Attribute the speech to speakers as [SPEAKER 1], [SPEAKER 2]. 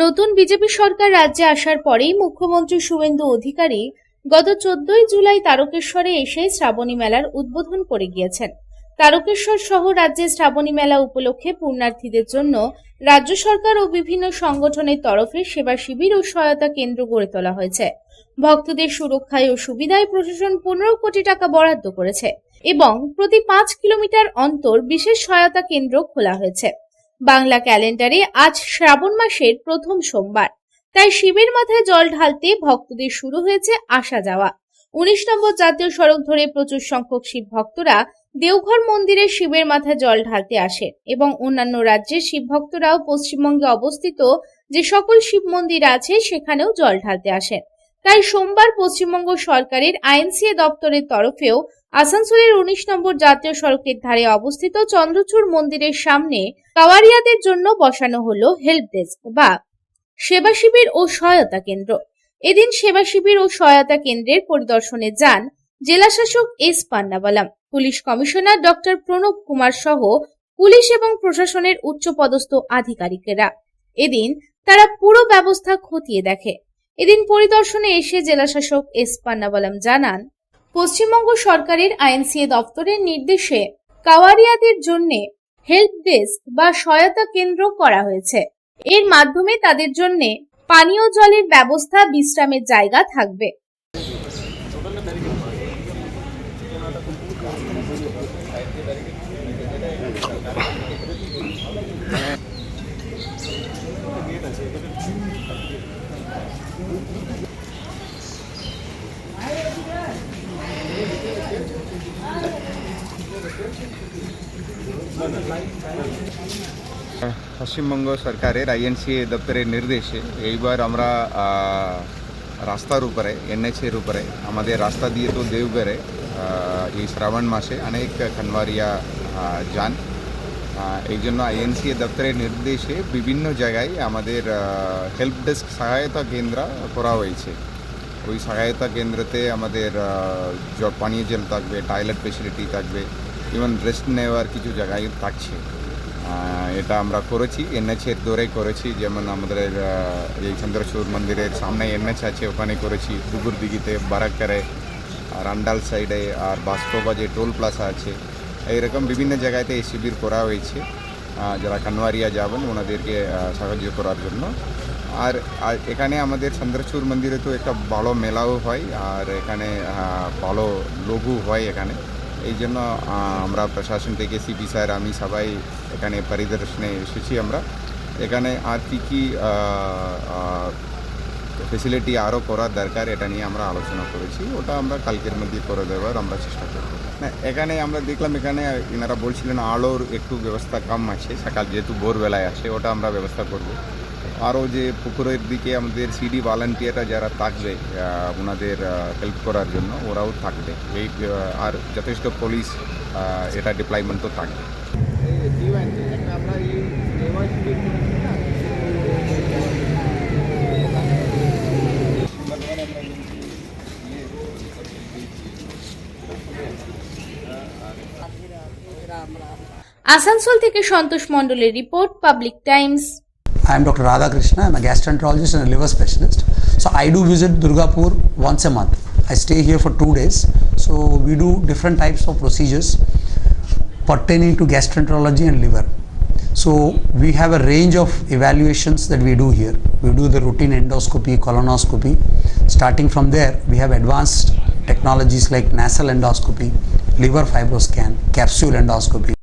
[SPEAKER 1] নতুন বিজেপি সরকার রাজ্যে আসার পরেই মুখ্যমন্ত্রী শুভেন্দু অধিকারী গত 14ই জুলাই তারকেশ্বরে এসে শ্রাবণী মেলার উদ্বোধন করে গিয়েছেন। তারকেশ্বর সহ রাজ্যে শ্রাবণী মেলা উপলক্ষে পুণ্যার্থীদের জন্য রাজ্য সরকার ও বিভিন্ন সংগঠনের তরফে সেবা শিবির ও সহায়তা কেন্দ্র গড়ে তোলা হয়েছে। ভক্তদের সুরক্ষায় ও সুবিধায় প্রশাসন 15 কোটি টাকা বরাদ্দ করেছে এবং প্রতি 5 কিলোমিটার অন্তর বিশেষ সহায়তা কেন্দ্র খোলা হয়েছে। বাংলা ক্যালেন্ডারে আজ শ্রাবণ মাসের প্রথম সোমবার, তাই শিবের মাথায় জল ঢালতে ভক্তদের শুরু হয়েছে আসা যাওয়া। 19 নম্বর জাতীয় সড়ক ধরে প্রচুর সংখ্যক শিব ভক্তরা দেওঘর মন্দিরে শিবের মাথায় জল ঢালতে আসেন এবং অন্যান্য রাজ্যের শিব ভক্তরাও পশ্চিমবঙ্গে অবস্থিত যে সকল শিব মন্দির আছে সেখানেও জল ঢালতে আসেন। তাই সোমবার পশ্চিমবঙ্গ সরকারের আইএনসিএ দপ্তরের তরফেও আসানসোলের 19 নম্বর জাতীয় সড়কের ধারে অবস্থিত চন্দ্রচূড় মন্দিরের সামনে কাওয়ারিয়াদের জন্য বসানো হলো হেল্প ডেস্ক বা সেবা শিবির ও সহায়তা কেন্দ্র। এদিন সেবা শিবির ও সহায়তা কেন্দ্রের পরিদর্শনে যান জেলা শাসক S Pannabalam, police commissioner doctor Pranab Kumar সহ পুলিশ এবং প্রশাসনের উচ্চপদস্থ আধিকারিকেরা। এদিন তারা পুরো ব্যবস্থা খতিয়ে দেখে। এদিন পরিদর্শনে এসে জেলা শাসক এস পান্নাবালাম জানান, পশ্চিমবঙ্গ সরকারের আইএনসিএ দপ্তরের নির্দেশে কাওয়ারিয়াদের জন্য হেল্প ডেস্ক বা সহায়তা কেন্দ্র করা হয়েছে। এর মাধ্যমে তাদের জন্য পানীয় জলের ব্যবস্থা, বিশ্রামের জায়গা থাকবে।
[SPEAKER 2] পশ্চিমবঙ্গ সরকারের আইএনসিএ দপ্তরের নির্দেশে এইবার আমরা রাস্তার উপরে এনএচের উপরে আমাদের রাস্তা দিয়ে তো দেওঘরে এই শ্রাবণ মাসে অনেক খানওয়ারিয়া যান। এই জন্য আইএনসিএ দপ্তরের নির্দেশে বিভিন্ন জায়গায় আমাদের হেল্প ডেস্ক সহায়তা কেন্দ্র করা হয়েছে। ওই সহায়তা কেন্দ্রতে আমাদের পানীয় জল থাকবে, টয়লেট ফেসিলিটি থাকবে, ইভেন রেস্ট নেওয়ার কিছু জায়গায় থাকছে। এটা আমরা করেছি, এনএচের দৌড়ে করেছি। যেমন আমাদের এই চন্দ্রচূড় মন্দিরের সামনে এনএচ আছে, ওখানে করেছি। দুগুর দিঘিতে, বারাক্কারে, রান্ডাল সাইডে, আর বাস্কোবাজে টোল প্লাজা আছে। এইরকম বিভিন্ন জায়গাতে এই শিবির করা হয়েছে যারা খানওয়ারিয়া যাবেন ওনাদেরকে সাহায্য করার জন্য। আর এখানে আমাদের চন্দ্রচূড় মন্দিরে তো একটা ভালো মেলাও হয়, আর এখানে ভালো লঘু হয় এখানে। এই জন্য আমরা প্রশাসন থেকে সিপি স্যার, আমি সবাই এখানে পরিদর্শনে এসেছি। আমরা এখানে আর কি ফেসিলিটি আরও করার দরকার এটা নিয়ে আমরা আলোচনা করেছি। ওটা আমরা কালকের মধ্যে করে দেওয়ার আমরা চেষ্টা করব। না, এখানে আমরা দেখলাম এখানে এনারা বলছিলেন আলোর একটু ব্যবস্থা কম আছে, সকাল যেহেতু ভোরবেলায় আসে, ওটা আমরা ব্যবস্থা করব। আরও যে পুকুরের দিকে আমাদের সিডি ভলান্টিয়াররা যারা থাকবে ওনাদের হেল্প করার জন্য, ওরাও থাকবে। এই আর যথেষ্ট পুলিশ এটা ডিপ্লয়মেন্টও থাকবে।
[SPEAKER 1] আসানসোল থেকে সন্তোষ মণ্ডলের report, public Times.
[SPEAKER 3] I am Dr. Radha Krishna. I am a gastroenterologist and a liver specialist. So I do visit Durgapur once a month. I stay here for 2 days. So we do different types of procedures pertaining to gastroenterology and liver. So we have a range of evaluations that we do here. We do the routine endoscopy, colonoscopy. Starting from there, we have advanced technologies like nasal endoscopy, liver fibroscan, capsule endoscopy.